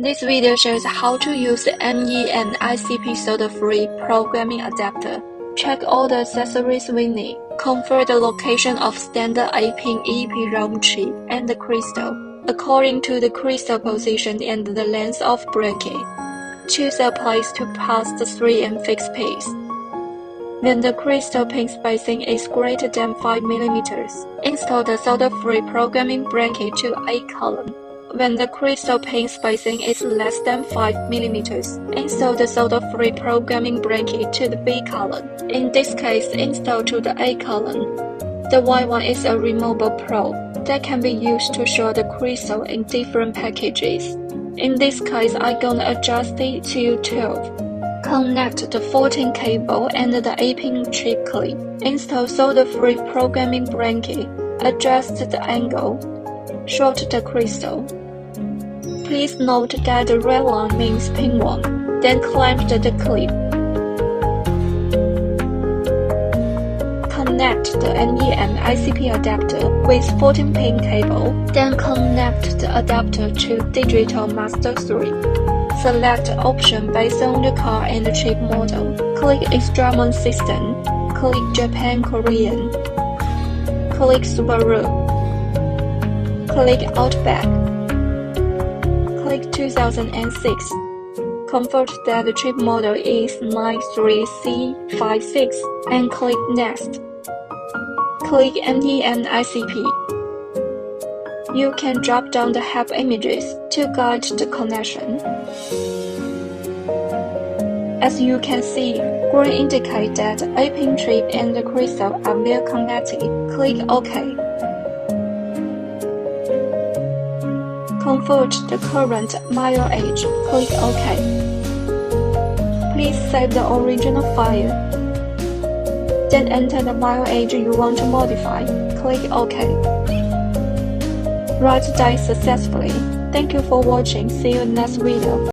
This video shows how to use the MEM ICP Solderless programming adapter. Check all the accessories we need. Confirm the location of standard 8-pin EEPROM chip and the crystal, according to the crystal position and the length of bracket. Choose a place to pass the 3M fixed piece. When the crystal pin spacing is greater than 5 mm, install the solder-free programming bracket to A column. When the crystal pin spacing is less than 5 mm, install the solder-free programming bracket to the B column. In this case, install to the A column. The white one is a removable probe that can be used to show the crystal in different packages. In this case, I'm gonna adjust it to 12. Connect the 14 cable and the 8-pin chip clip. Install solder-free programming bracket. Adjust the angle. Short the crystal. Please note that the red line means pin 1. Then clamp the clip. Connect the MEM ICP adapter with 14-pin cable. Then connect the adapter to Digital Master 3. Select option based on the car and the chip model. Click Instrument System. Click Japan Korean. Click Subaru. Click Outback. Click 2006. Confirm that the chip model is 93C56 and click Next. Click MEM ICP. You can drop down the help images to guide the connection. As you can see, green indicates that the 8-pin chip and the crystal are well connected. Click OK. Convert the current mileage. Click OK. Please save the original file. Then enter the mileage you want to modify. Click OK. Write die successfully. Thank you for watching. See you in the next video.